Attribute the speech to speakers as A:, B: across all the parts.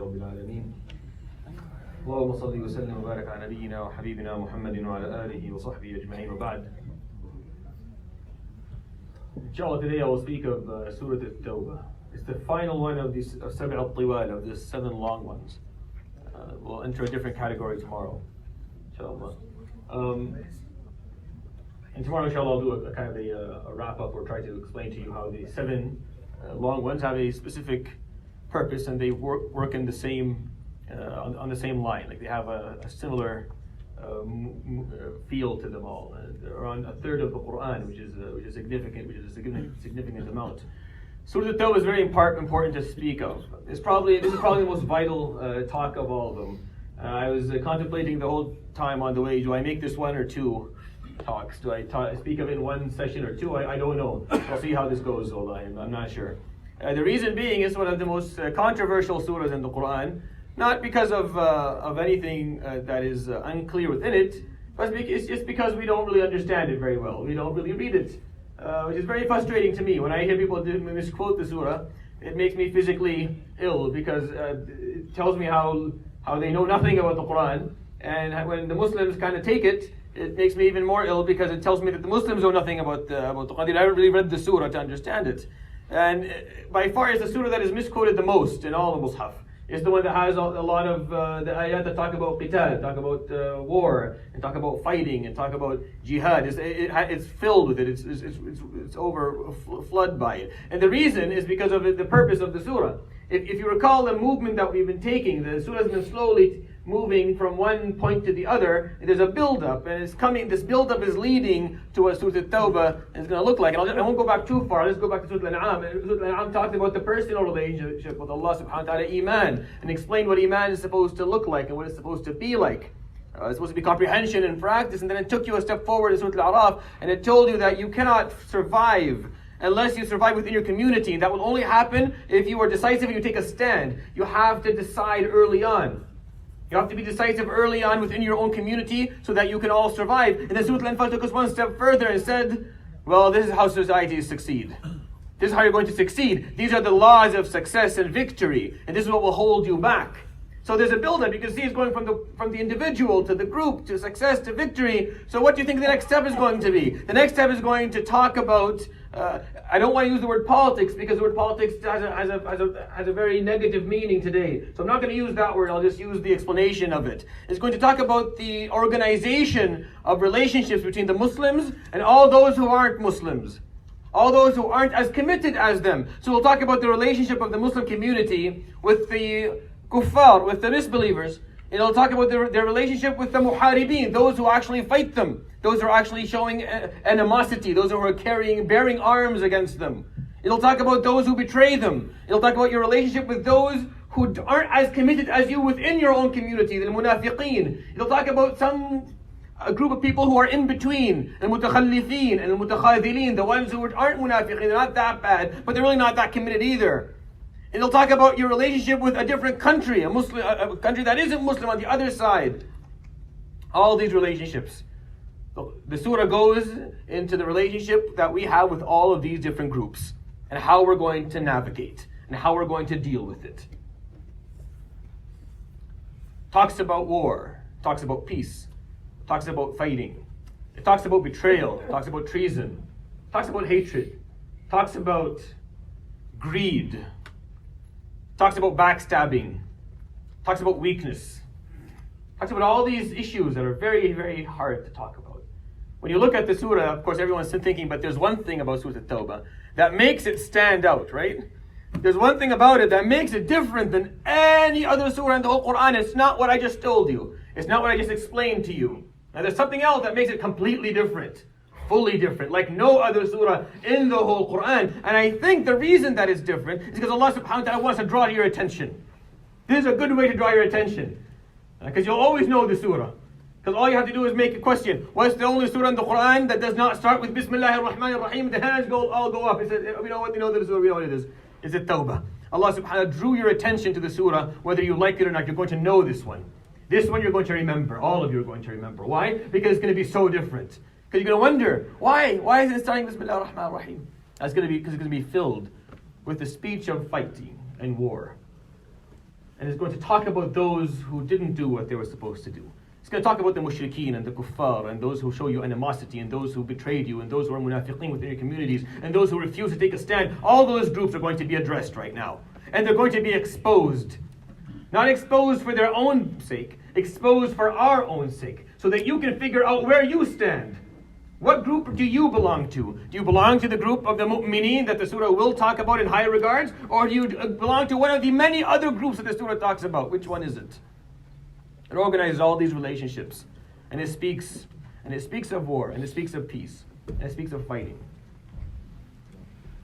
A: رب العالمين اللهم صل وسلم وبارك على نبينا وحبيبنا محمد وعلى آله وصحبه أجمعين وبعد. Inshallah, today I will speak of Surat At-Tawbah. It's the final one of these Surat At-Tawbah, of the 7 long ones. We'll enter a different category tomorrow, inshallah. And tomorrow, inshallah, I'll do a kind of a wrap-up or try to explain to you how the 7 long ones have a specific purpose and they work in the same on the same line. Like they have a similar feel to them all. They're around a third of the Quran, which is a significant amount. Surat At-Tawbah is very important to speak of. This is probably the most vital talk of all of them. I was contemplating the whole time on the way, do I make this 1 or 2 talks? Do I speak of it in 1 session or 2? I don't know. I'll see how this goes, although I'm not sure. The reason being, it's one of the most controversial surahs in the Quran, not because of anything that is unclear within it, but it's just because we don't really understand it very well. We don't really read it, which is very frustrating to me. When I hear people misquote the surah, it makes me physically ill because it tells me how they know nothing about the Quran. And when the Muslims kind of take it, it makes me even more ill because it tells me that the Muslims know nothing about the Quran. They haven't really read the surah to understand it. And by far, it's the surah that is misquoted the most in all the Mus'haf. It's the one that has a lot of the ayat that talk about qital, talk about war, and talk about fighting, and talk about jihad. It's filled with it. It's flooded by it. And the reason is because of the purpose of the surah. If you recall the movement that we've been taking, the surah has been slowly moving from one point to the other. There's a build-up, and it's coming. This build-up is leading to what Surat At-Tawbah is going to look like. And I won't go back too far. Let's go back to Surat Al-An'am. Surat Al-An'am talked about the personal relationship with Allah subhanahu wa ta'ala, Iman, and explained what Iman is supposed to look like and what it's supposed to be like. It's supposed to be comprehension and practice, and then it took you a step forward in Surat Al-A'raf, and it told you that you cannot survive unless you survive within your community. That will only happen if you are decisive and you take a stand. You have to decide early on. You have to be decisive early on within your own community so that you can all survive. And then Surat Al-Anfal took us 1 step further and said, well, this is how societies succeed. This is how you're going to succeed. These are the laws of success and victory. And this is what will hold you back. So there's a build-up. You can see it's going from the individual to the group to success to victory. So what do you think the next step is going to be? The next step is going to talk about, I don't want to use the word politics because the word politics has a very negative meaning today. So I'm not going to use that word, I'll just use the explanation of it. It's going to talk about the organization of relationships between the Muslims and all those who aren't Muslims. All those who aren't as committed as them. So we'll talk about the relationship of the Muslim community with the kuffar, with the misbelievers. And it'll talk about their relationship with the muharibin, those who actually fight them, those who are actually showing animosity, those who are bearing arms against them. It'll talk about those who betray them. It'll talk about your relationship with those who aren't as committed as you within your own community, the munafiqeen. It'll talk about a group of people who are in between, al-mutakhallifin and al-mutakhadhilin, the ones who aren't munafiqeen, they're not that bad, but they're really not that committed either. It'll talk about your relationship with a different country, a country that isn't Muslim on the other side. All these relationships. The surah goes into the relationship that we have with all of these different groups and how we're going to navigate and how we're going to deal with it. Talks about war, talks about peace, talks about fighting. It talks about betrayal, talks about treason, talks about hatred, talks about greed, talks about backstabbing, talks about weakness, talks about all these issues that are very, very hard to talk about. When you look at the surah, of course everyone's thinking, but there's one thing about Surat At-Tawbah that makes it stand out, right? There's one thing about it that makes it different than any other surah in the whole Quran. It's not what I just told you. It's not what I just explained to you. Now there's something else that makes it completely different. Fully different, like no other surah in the whole Quran. And I think the reason that it's different is because Allah subhanahu wa ta'ala wants to draw your attention. This is a good way to draw your attention. Because you'll always know the surah. Because all you have to do is make a question. What's the only surah in the Quran that does not start with Bismillah ar-Rahman ar-Rahim? The hands all go up. It says, we know what, we know the surah, we know what it is. It's At-Tawbah. Allah subhanahu wa ta'ala drew your attention to the surah, whether you like it or not. You're going to know this one. This one you're going to remember. All of you are going to remember. Why? Because it's going to be so different. Because you're going to wonder, why is it starting Bismillah ar-Rahman ar-Rahim? That's going to be because it's going to be filled with the speech of fighting and war. and it's going to talk about those who didn't do what they were supposed to do. It's going to talk about the mushrikeen and the kuffar and those who show you animosity and those who betrayed you and those who are munafiqeen within your communities and those who refuse to take a stand. All those groups are going to be addressed right now. And they're going to be exposed. Not exposed for their own sake, exposed for our own sake, so that you can figure out where you stand. What group do you belong to? Do you belong to the group of the mu'mineen that the surah will talk about in high regards? Or do you belong to one of the many other groups that the surah talks about? Which one is it? It organizes all these relationships. And it speaks of war, and it speaks of peace, and it speaks of fighting.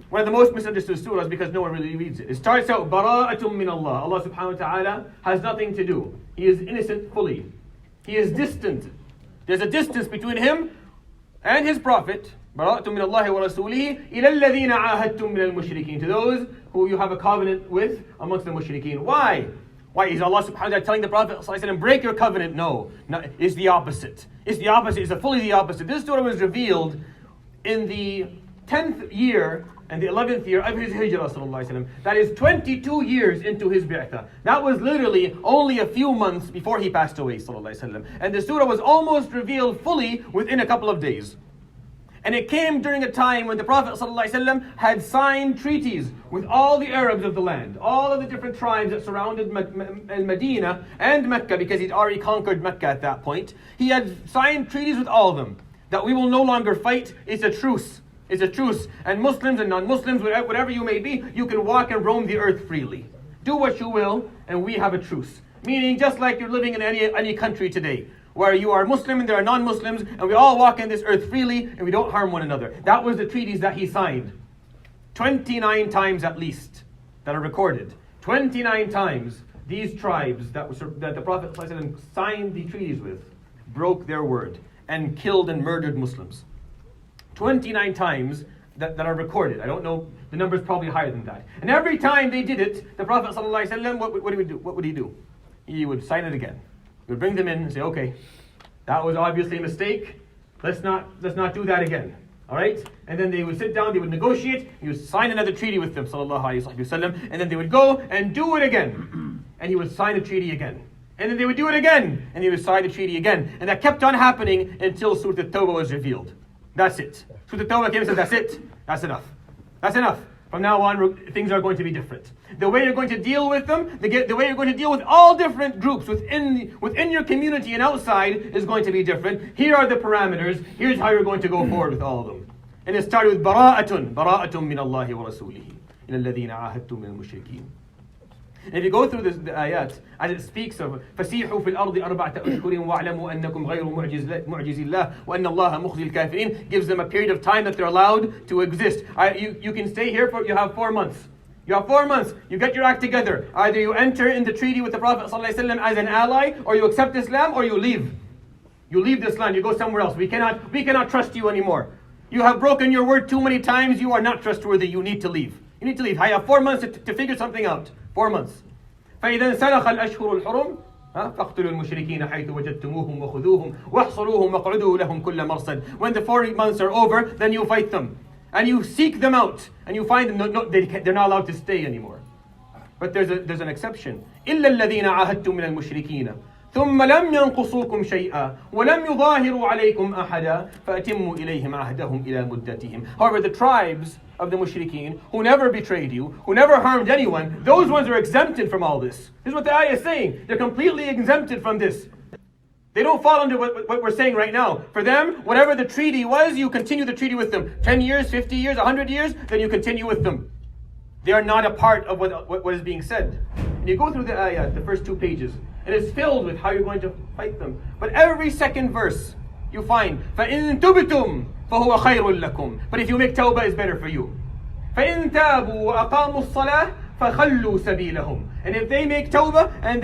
A: One of the most misunderstood surahs because no one really reads it. It starts out, Bara'atum min Allah. Allah subhanahu wa ta'ala has nothing to do. He is innocent fully. He is distant. There's a distance between him and his prophet. Bara'atum min Allah wa rasulihi ila alladhina ahadtum min al-mushrikeen. To those who you have a covenant with amongst the mushrikeen. Why? Why is Allah subhanahu wa ta'ala telling the Prophet ﷺ, break your covenant? No, it's the opposite. It's the opposite. It's fully the opposite. This surah was revealed in the 10th year and the 11th year of his hijrah ﷺ. That is 22 years into his bi'tah. That was literally only a few months before he passed away ﷺ. And the surah was almost revealed fully within a couple of days. And it came during a time when the Prophet ﷺ had signed treaties with all the Arabs of the land, all of the different tribes that surrounded Medina and Mecca, because he'd already conquered Mecca at that point. He had signed treaties with all of them, that we will no longer fight, it's a truce. It's a truce. And Muslims and non-Muslims, whatever you may be, you can walk and roam the earth freely. Do what you will, and we have a truce. Meaning, just like you're living in any country today, where you are Muslim and there are non-Muslims, and we all walk in this earth freely, and we don't harm one another. That was the treaties that he signed. 29 times at least, that are recorded. 29 times, these tribes that the Prophet ﷺ signed the treaties with, broke their word, and killed and murdered Muslims. 29 times that are recorded. I don't know, the number is probably higher than that. And every time they did it, the Prophet ﷺ, what would he do? He would sign it again. He would bring them in and say, okay, that was obviously a mistake. Let's not do that again. All right? And then they would sit down, they would negotiate, he would sign another treaty with them, sallallahu alayhi wa sallam, and then they would go and do it again. And he would sign a treaty again. And then they would do it again, and he would sign the treaty again. And that kept on happening until Surat At-Tawbah was revealed. That's it. Surat At-Tawbah came and said, that's it. That's enough. That's enough. From now on, things are going to be different. The way you're going to deal with them, the way you're going to deal with all different groups within your community and outside is going to be different. Here are the parameters. Here's how you're going to go forward with all of them. And it started with bara'atun min Allahi wa rasulihi ila alladhina ahadtum min al-mushrikeen. And if you go through the ayat, as it speaks of فَسِيحُوا فِي الْأَرْضِ أَرْبَعَةَ أَشْهُرٍ وَاعْلَمُوا أَنَّكُمْ غَيْرُ مُعْجِزِ اللَّهِ وَأَنَّ اللَّهَ مُخْزِي الْكَافِرِينَ, gives them a period of time that they're allowed to exist. You can stay here you have 4 months. You have 4 months. You get your act together. Either you enter in the treaty with the Prophet ﷺ as an ally, or you accept Islam, or you leave. You leave this land. You go somewhere else. We cannot trust you anymore. You have broken your word too many times. You are not trustworthy. You need to leave. You need to leave. I have 4 months to figure something out. 4 months. فإذا انسلخ الأشهر الحرم فاقتلوا المشركين حيث وجدتموهم وخذوهم واحصروهم واقعدوا لهم كل مرصد. When the 4 months are over, then you fight them. And you seek them out. And you find them, they're not allowed to stay anymore. But there's an exception. إلا الذين عاهدتم من المشركين ثم لم ينقصوكم شيئا ولم يظاهروا عليكم أحدا فأتموا إليهم عهدهم إلى مدتهم. However, the tribes of the mushrikeen who never betrayed you, who never harmed anyone, those ones are exempted from all this. This is what the ayah is saying. They're completely exempted from this. They don't fall under what we're saying right now. For them, whatever the treaty was, you continue the treaty with them. 10 years, 50 years, 100 years, then you continue with them. They are not a part of what is being said. And you go through the ayah, the first 2 pages, and it's filled with how you're going to fight them. But every second verse, you find, فَإِن تُبْتُمْ فَهُوَ خَيْرٌ لَكُمْ. But if you make tawbah, it's better for you. فَإِن تَابُوا وَأَقَامُوا الصَّلَاةَ فَخَلُّوا سَبِيلَهُم. And if they make tawbah and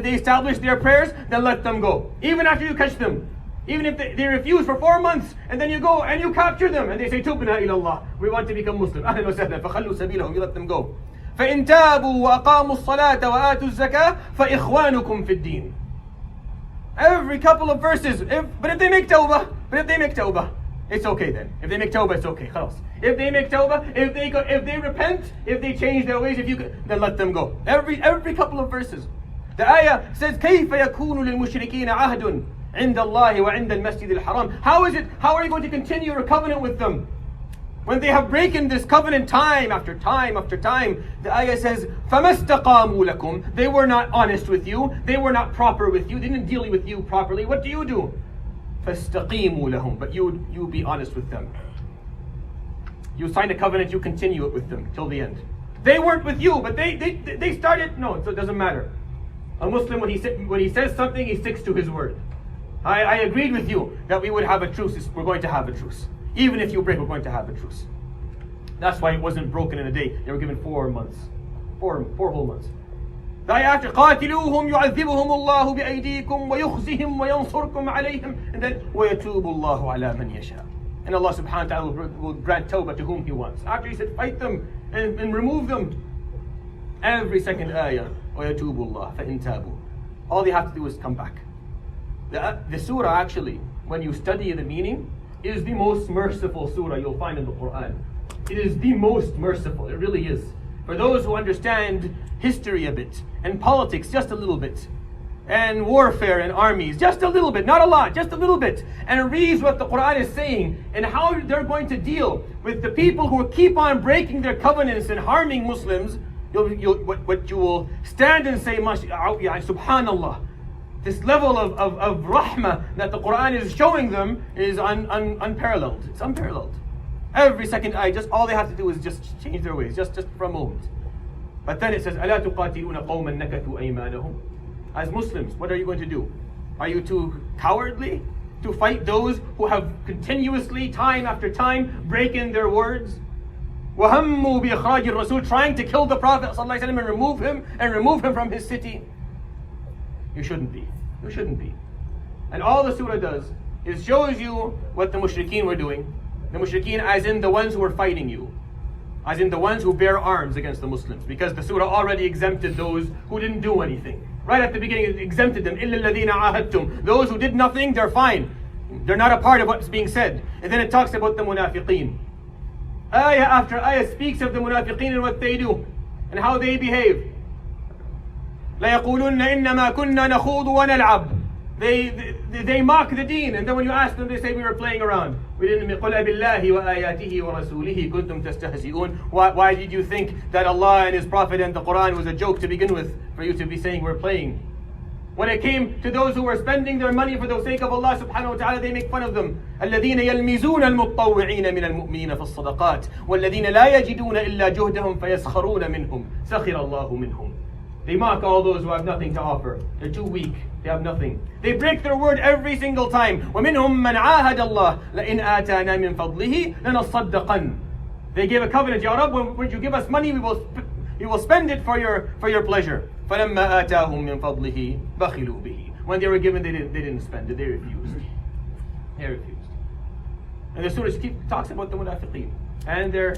A: they establish their prayers, then let them go. Even after you catch them. Even if they refuse for 4 months, and then you go and you capture them, and they say, تُبْنَا إِلَى اللَّهِ, we want to become Muslim. أهلا وسهلا. فَخَلُّوا سَبِيلَهُم. You let them go. فإن تابوا وأقاموا الصلاة وآتوا الزكاة فإخوانكم في الدين. Every couple of verses. But if they make tawbah, it's okay then. If they make tawbah, it's okay. Khalas. If they make tawbah, if they repent, if they change their ways, then let them go. Every couple of verses. The ayah says, كيف يكون للمشركين عهد عند الله وعند المسجد الحرام. How are you going to continue your covenant with them when they have broken this covenant time after time after time? The ayah says, فَمَا اسْتَقَامُوا لَكُمْ. They were not honest with you. They were not proper with you. They didn't deal with you properly. What do? فَاسْتَقِيمُوا لَهُمْ. But you be honest with them. You sign a covenant, you continue it with them till the end. They weren't with you, but they started. No, so it doesn't matter. A Muslim, when he says something, he sticks to his word. I agreed with you that we would have a truce. We're going to have a truce. Even if you break, we're going to have a truce. That's why it wasn't broken in a day. They were given 4 months. 4 whole months. The ayah after, قَاتِلُوهُمْ يُعَذِّبُهُمُ اللَّهُ بِأَيْدِيكُمْ وَيُخْزِهِمْ وَيَنْصُرْكُمْ عَلَيْهِمْ. And then وَيَتُوبُ اللَّهُ عَلَى مَنْ يَشَاءُ. And Allah subhanahu wa ta'ala will grant tawbah to whom He wants. After He said, fight them and remove them. Every second ayah, وَيَتُوبُ اللَّهُ فَإِن تَابُوا. All they have to do is come back. The surah actually, when you study the meaning, is the most merciful surah you'll find in the Quran. It is the most merciful. It really is. For those who understand history a bit, and politics just a little bit, and warfare and armies just a little bit, not a lot, just a little bit, and reads what the Quran is saying and how they're going to deal with the people who keep on breaking their covenants and harming Muslims, what you will stand and say, subhanallah. This level of rahmah that the Quran is showing them is unparalleled. It's unparalleled. Every second ayah, just all they have to do is just change their ways, just for a moment. But then it says, أَلَا تُقَاتِلُونَ قَوْمًا نَكَثُوا أَيْمَانَهُم. As Muslims, what are you going to do? Are you too cowardly to fight those who have continuously, time after time, breaking their words? وَهَمُّوا بِإِخْرَاجِ الرَّسُولِ. Trying to kill the Prophet ﷺ and remove him from his city. You shouldn't be. You shouldn't be. And all the surah does is shows you what the mushrikeen were doing. The mushrikeen as in the ones who were fighting you. As in the ones who bear arms against the Muslims. Because the surah already exempted those who didn't do anything. Right at the beginning it exempted them. إِلَّا الَّذِينَ عَاهَدْتُمْ. Those who did nothing, they're fine. They're not a part of what's being said. And then it talks about the munafiqeen. Ayah after ayah speaks of the munafiqeen and what they do. And how they behave. لَيَقُولُنَّ إِنَّمَا كُنَّا نَخُوضُ وَنَلْعَبُ. They mock the deen, and then when you ask them, they say we were playing around. We didn't. قُلْ أَبِاللَّهِ وَآيَاتِهِ وَرَسُولِهِ كُنْتُمْ تَسْتَهْزِئُونَ. Why did you think that Allah and His Prophet and the Quran was a joke to begin with, for you to be saying we're playing? When it came to those who were spending their money for the sake of Allah subhanahu wa ta'ala, they make fun of them. الَّذِينَ يَلْمِزُونَ الْمُطَّوِّعِينَ مِنَ الْمُؤْمِنِينَ فِي الصَّدَقَاتِ وَالَّذِينَ لَا يَجِدُونَ إِلَّا جُهْدَهُمْ فَيَسْخَرُونَ مِنْهُمْ سَخِرَ اللَّهُ مِنْهُمْ. They mock all those who have nothing to offer. They're too weak. They have nothing. They break their word every single time. وَمِنْهُمْ مَنْ عَاهَدَ اللَّهِ لَإِنْ آتَانَا مِنْ فَضْلِهِ لَنَصَّدَّقَنَّ. They gave a covenant. Ya Rabb, when you give us money, we will spend it for your pleasure. فَلَمَّا آتَاهُمْ مِنْ فَضْلِهِ بَخِلُوا بِهِ. When they were given, they didn't spend it. They refused. They refused. And the surah talks about the munafiqeen and their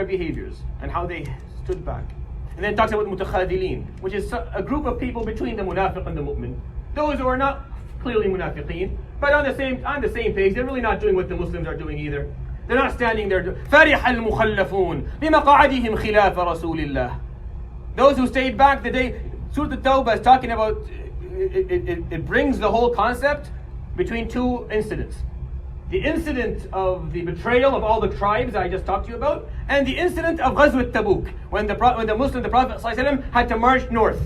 A: behaviors and how they stood back. And then it talks about mutakhadilin, which is a group of people between the munafiq and the mu'min. Those who are not clearly munafiqeen, but on the same page, they're really not doing what the Muslims are doing either. They're not standing there. فَرِحَ الْمُخَلَّفُونَ بِمَقَعَدِهِمْ خِلَافَ رَسُولِ اللَّهِ. Those who stayed back the day, Surat At-Tawbah is talking about, it brings the whole concept between two incidents. The incident of the betrayal of all the tribes I just talked to you about, and the incident of Ghazwat Tabuk, when the Prophet ﷺ had to march north,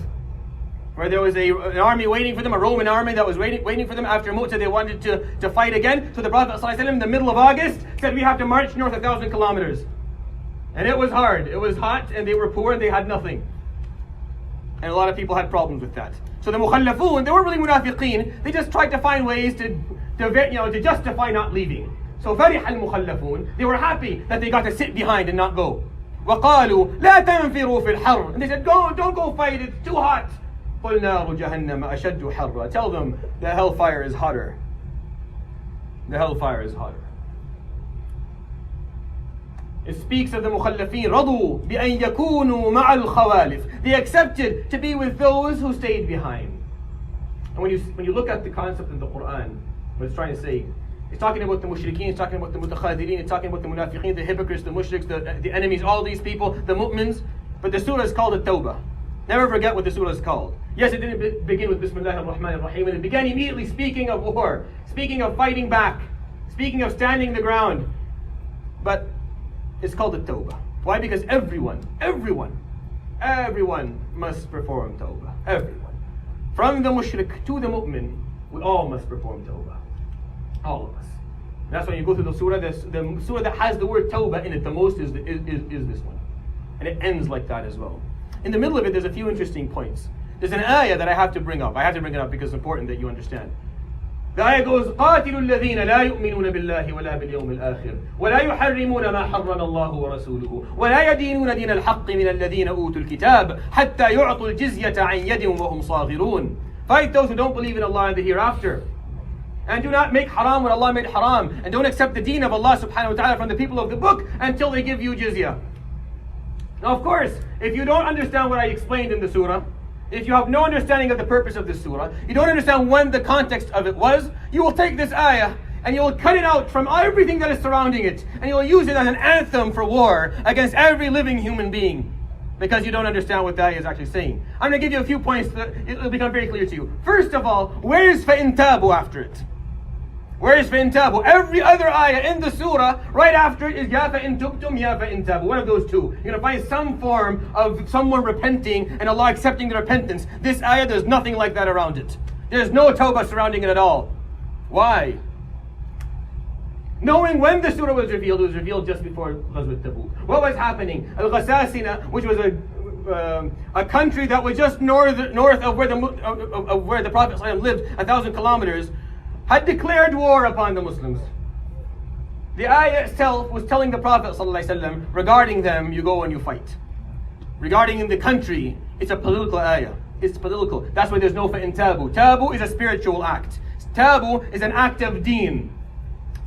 A: where there was an army waiting for them, a Roman army that was waiting for them. After Mu'tah they wanted to fight again. So the Prophet ﷺ in the middle of August said, we have to march north 1,000 kilometers. And it was hard, it was hot, and they were poor and they had nothing. And a lot of people had problems with that. So the mukhallafun, they weren't really munafiqeen, they just tried to find ways to justify not leaving. So فرح المخلفون, they were happy that they got to sit behind and not go. وقالوا لا تنفروا في الحر. And they said, don't go fight, it's too hot. قل نار جهنم أشد حرا. Tell them the hellfire is hotter. The hellfire is hotter. It speaks of the mukhallafin. رضوا بأن يكونوا مع الخوالف. They accepted to be with those who stayed behind. And when you look at the concept in the Quran, what it's trying to say, It's talking about the mushrikeen, it's talking about the mutakhadirin, it's talking about the munafiqeen, the hypocrites, the mushriks, the enemies, all these people, the mu'mins. But the surah is called At-Tawbah. Never forget what the surah is called. Yes, it didn't begin with Bismillah ar-Rahman ar-Rahim, and it began immediately speaking of war, speaking of fighting back, speaking of standing the ground. But it's called At-Tawbah. Why? Because everyone must perform Tawbah. Everyone. From the mushrik to the mu'min, we all must perform Tawbah. All of us. That's why you go through the surah that has the word Tawbah in it the most is this one. And it ends like that as well. In the middle of it, there's a few interesting points. There's an ayah that I have to bring up. I have to bring it up because it's important that you understand. The ayah goes, قَاتِلُوا الَّذِينَ لَا يُؤْمِنُونَ بِاللَّهِ وَلَا بِالْيَوْمِ الْآخِرِ وَلَا يُحَرِّمُونَ مَا حَرَّمَ اللَّهُ وَرَسُولُهُ وَلَا يَدِينُونَ دِينَ الْحَقِّ مِنَ الَّذِينَ أُوتُوا الْكِتَابَ حَتَّى يُعْطُوا الْجِزْيَةَ عَنْ يَدٍ وَهُمْ صَاغِرُونَ. Fight those who don't believe in Allah and the hereafter. And do not make haram what Allah made haram. And don't accept the deen of Allah subhanahu wa ta'ala from the people of the book until they give you jizya. Now, of course, if you don't understand what I explained in the surah, if you have no understanding of the purpose of this surah, you don't understand when the context of it was, you will take this ayah and you will cut it out from everything that is surrounding it, and you will use it as an anthem for war against every living human being, because you don't understand what the ayah is actually saying. I'm going to give you a few points that it will become very clear to you. First of all, where is فَإِن تَابُوا after it? Where is فَإِن تَابُوا? Every other ayah in the surah, right after it is يَا فَإِن تُبْتُمْ يَا فَإِن تَابُوا. One of those two. You're going to find some form of someone repenting and Allah accepting the repentance. This ayah, there's nothing like that around it. There's no tawbah surrounding it at all. Why? Knowing when the surah was revealed, it was revealed just before Ghazwat Tabuk. What was happening? Al-Ghasasina, which was a country that was just north of where the Prophet ﷺ lived, 1,000 kilometers, had declared war upon the Muslims. The ayah itself was telling the Prophet ﷺ, regarding them, you go and you fight. Regarding the country, it's a political ayah. It's political. That's why there's no fa'in tabu. Tabu is a spiritual act. Tabu is an act of deen.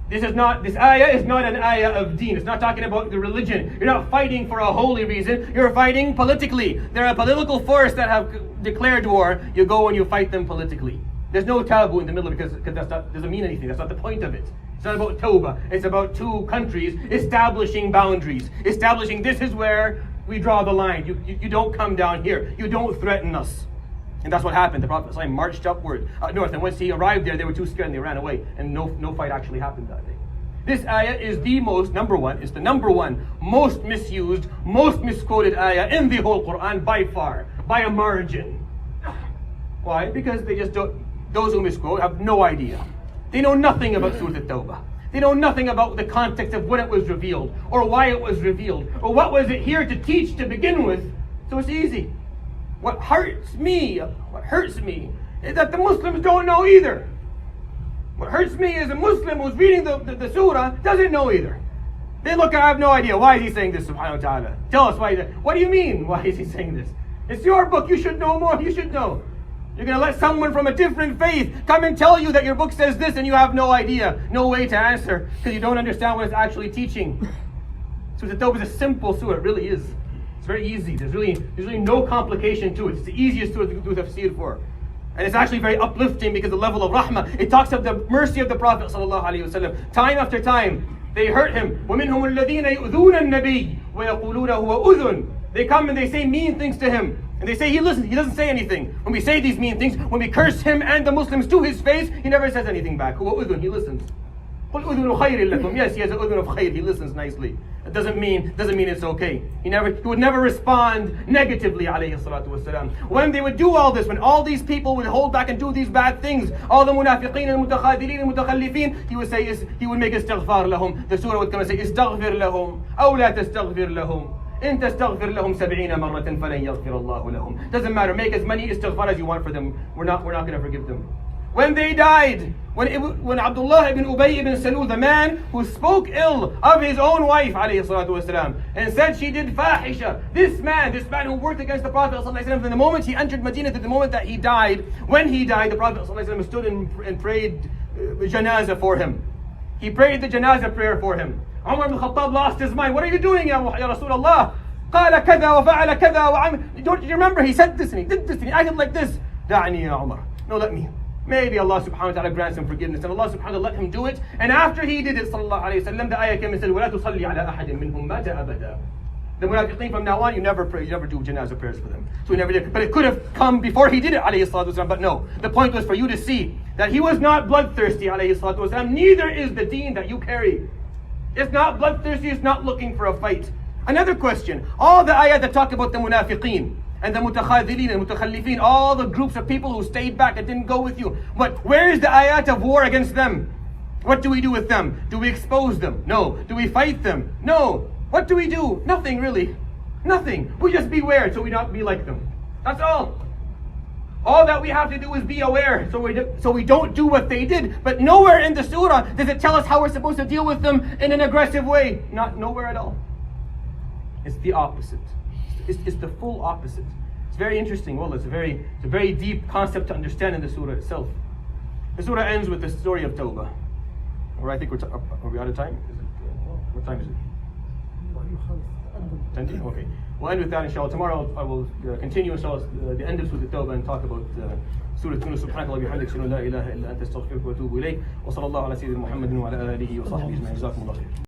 A: This ayah is not an ayah of deen. It's not talking about the religion. You're not fighting for a holy reason. You're fighting politically. They're a political force that have declared war. You go and you fight them politically. There's no taboo in the middle because that doesn't mean anything. That's not the point of it. It's not about tawbah. It's about two countries establishing boundaries. Establishing this is where we draw the line. You don't come down here. You don't threaten us. And that's what happened. The Prophet ﷺ marched upward north, and once he arrived there, they were too scared and they ran away, and no fight actually happened that day. This ayah is the number one most misused, most misquoted ayah in the whole Quran by far, by a margin. Why? Because those who misquote have no idea. They know nothing about Surat At-Tawbah. They know nothing about the context of when it was revealed, or why it was revealed, or what was it here to teach to begin with. So it's easy. What hurts me is that the Muslims don't know either. What hurts me is a Muslim who's reading the surah doesn't know either. They look, I have no idea. Why is he saying this, subhanahu wa ta'ala? Tell us why. What do you mean, why is he saying this? It's your book, you should know more, you should know. You're going to let someone from a different faith come and tell you that your book says this and you have no idea, no way to answer, because you don't understand what it's actually teaching. So the Tawbah is a simple surah, it really is. It's very easy. There's really no complication to it. It's the easiest surah to do tafseer for. And it's actually very uplifting because the level of rahmah. It talks of the mercy of the Prophet ﷺ. Time after time, they hurt him. وَمِنْهُمُ الَّذِينَ يُؤْذُونَ النَّبِيِّ وَيَقُولُونَ هُوَ أُذُنٌ. They come and they say mean things to him. And they say he listens, he doesn't say anything. When we say these mean things, when we curse him and the Muslims to his face, he never says anything back. هُوَ أُذُنٌ. He listens. قُلْ أُذُنُ خَيْرٍ لَكُمْ. Yes, he has an udhun of khayr. He listens nicely. It doesn't mean it's okay. He would never respond negatively, alayhi salatu wasalam. When they would do all this, when all these people would hold back and do these bad things, all the munafiqeen and mutakhadirin and mutakhallifin, he would make istighfar lahum. The surah would come and say, istaghfir lahum, aw la tastaghfir lahum. In tastaghfir lahum 70 marratan falan yaghfir Allahu lahum. Doesn't matter, make as many istighfar as you want for them. We're not going to forgive them. When they died, when Abdullah ibn Ubay ibn Salul, the man who spoke ill of his own wife, والسلام, and said she did fahisha, this man who worked against the Prophet ﷺ, from the moment he entered Medina to the moment that he died, when he died, the Prophet ﷺ stood and prayed janazah for him. He prayed the janazah prayer for him. Umar ibn Khattab lost his mind. What are you doing, ya Rasulullah? قال كذا وفعل كذا وعمل. Don't you remember? He said this and he did this and he acted like this. دعني يا عمر. No, let me. Maybe Allah subhanahu wa ta'ala grants him forgiveness, and Allah subhanahu wa ta'ala let him do it. And after he did it, sallallahu alayhi wa sallam, the ayah came and said, وَلَا تُصَلِّ عَلَىٰ أَحَدٍ مِّنْهُمْ مَاتَ أَبَدًا. The munafiqeen from now on, you never pray, you never do janazah prayers for them. So he never did. But it could have come before he did it, alayhi salatu wasalam. But no, the point was for you to see that he was not bloodthirsty, alayhi salatu wasalam. Neither is the deen that you carry. It's not bloodthirsty, it's not looking for a fight. Another question, all the ayat that talk about the munafiqeen and the mutakhadhilin and mutakhallifin, all the groups of people who stayed back and didn't go with you. But where is the ayat of war against them? What do we do with them? Do we expose them? No. Do we fight them? No. What do we do? Nothing really. Nothing. We just beware so we not be like them. That's all. All that we have to do is be aware so we don't do what they did. But nowhere in the surah does it tell us how we're supposed to deal with them in an aggressive way. Nowhere at all. It's the opposite. It's the full opposite. It's very interesting. Well, it's a very deep concept to understand in the surah itself. The surah ends with the story of Tawbah. Or I think are we out of time? What time is it? 10? Okay. We'll end with that inshallah. Tomorrow I will continue inshallah the end of Surat At-Tawbah and talk about Surah At-Tawbah. Subhanakallah bihamdik, shalla la ilaha illa anta astaghfiruka wa atubu ilayk. Wa sallallahu ala sayyidina Muhammadin wa ala alihi wa sahbihi ajma'in. Jazakumullah khair.